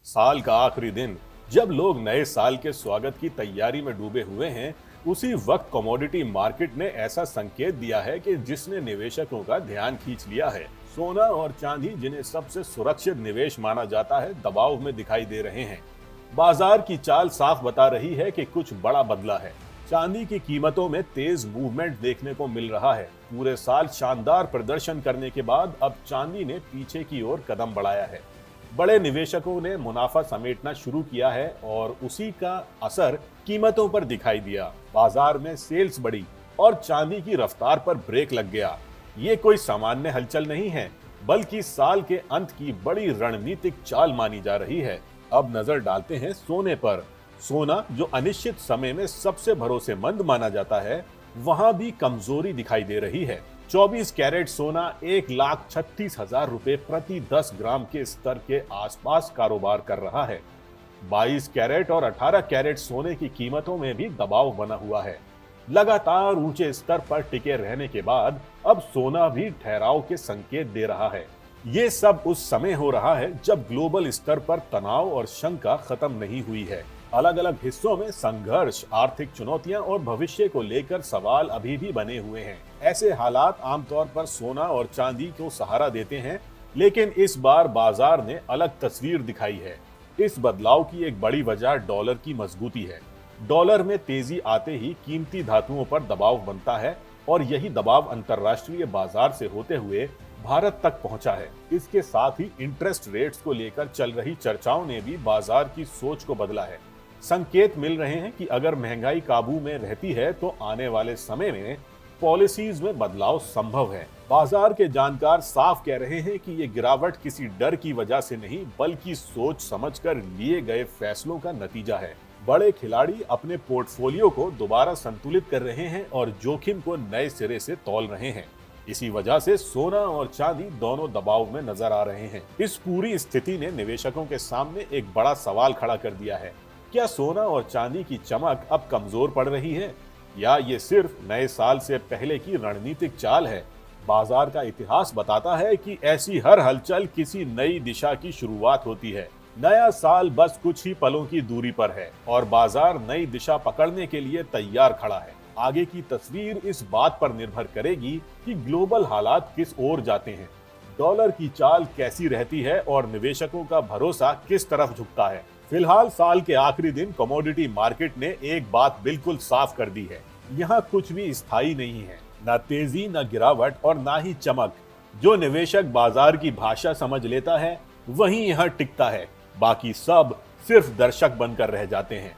साल का आखिरी दिन, जब लोग नए साल के स्वागत की तैयारी में डूबे हुए हैं, उसी वक्त कमोडिटी मार्केट ने ऐसा संकेत दिया है कि जिसने निवेशकों का ध्यान खींच लिया है। सोना और चांदी, जिन्हें सबसे सुरक्षित निवेश माना जाता है, दबाव में दिखाई दे रहे हैं। बाजार की चाल साफ बता रही है कि कुछ बड़ा बदला है। चांदी की कीमतों में तेज मूवमेंट देखने को मिल रहा है। पूरे साल शानदार प्रदर्शन करने के बाद अब चांदी ने पीछे की ओर कदम बढ़ाया है। बड़े निवेशकों ने मुनाफा समेटना शुरू किया है और उसी का असर कीमतों पर दिखाई दिया। बाजार में सेल्स बढ़ी और चांदी की रफ्तार पर ब्रेक लग गया। ये कोई सामान्य हलचल नहीं है, बल्कि साल के अंत की बड़ी रणनीतिक चाल मानी जा रही है। अब नजर डालते हैं सोने पर। सोना, जो अनिश्चित समय में सबसे भरोसेमंद माना जाता है, वहां भी कमजोरी दिखाई दे रही है। 24 कैरेट सोना 1,36,000 रुपए प्रति 10 ग्राम के स्तर के आसपास कारोबार कर रहा है। 22 कैरेट और 18 कैरेट सोने की कीमतों में भी दबाव बना हुआ है। लगातार ऊंचे स्तर पर टिके रहने के बाद अब सोना भी ठहराव के संकेत दे रहा है। ये सब उस समय हो रहा है जब ग्लोबल स्तर पर तनाव और शंका खत्म नहीं हुई है। अलग अलग हिस्सों में संघर्ष, आर्थिक चुनौतियां और भविष्य को लेकर सवाल अभी भी बने हुए हैं। ऐसे हालात आमतौर पर सोना और चांदी को सहारा देते हैं, लेकिन इस बार बाजार ने अलग तस्वीर दिखाई है। इस बदलाव की एक बड़ी वजह डॉलर की मजबूती है। डॉलर में तेजी आते ही कीमती धातुओं पर दबाव बनता है और यही दबाव अंतर्राष्ट्रीय बाजार से होते हुए भारत तक पहुंचा है। इसके साथ ही इंटरेस्ट रेट्स को लेकर चल रही चर्चाओं ने भी बाजार की सोच को बदला है। संकेत मिल रहे हैं कि अगर महंगाई काबू में रहती है तो आने वाले समय में पॉलिसीज में बदलाव संभव है। बाजार के जानकार साफ कह रहे हैं कि ये गिरावट किसी डर की वजह से नहीं, बल्कि सोच समझकर लिए गए फैसलों का नतीजा है। बड़े खिलाड़ी अपने पोर्टफोलियो को दोबारा संतुलित कर रहे हैं और जोखिम को नए सिरे से तौल रहे हैं। इसी वजह से सोना और चांदी दोनों दबाव में नजर आ रहे हैं। इस पूरी स्थिति ने निवेशकों के सामने एक बड़ा सवाल खड़ा कर दिया है। क्या सोना और चांदी की चमक अब कमजोर पड़ रही है, या ये सिर्फ नए साल से पहले की रणनीतिक चाल है? बाजार का इतिहास बताता है कि ऐसी हर हलचल किसी नई दिशा की शुरुआत होती है। नया साल बस कुछ ही पलों की दूरी पर है और बाजार नई दिशा पकड़ने के लिए तैयार खड़ा है। आगे की तस्वीर इस बात पर निर्भर करेगी कि ग्लोबल हालात किस ओर जाते हैं, डॉलर की चाल कैसी रहती है और निवेशकों का भरोसा किस तरफ झुकता है। फिलहाल साल के आखिरी दिन कमोडिटी मार्केट ने एक बात बिल्कुल साफ कर दी है। यहाँ कुछ भी स्थायी नहीं है, न तेजी, न गिरावट और ना ही चमक। जो निवेशक बाजार की भाषा समझ लेता है, वही यहाँ टिकता है। बाकी सब सिर्फ दर्शक बनकर रह जाते हैं।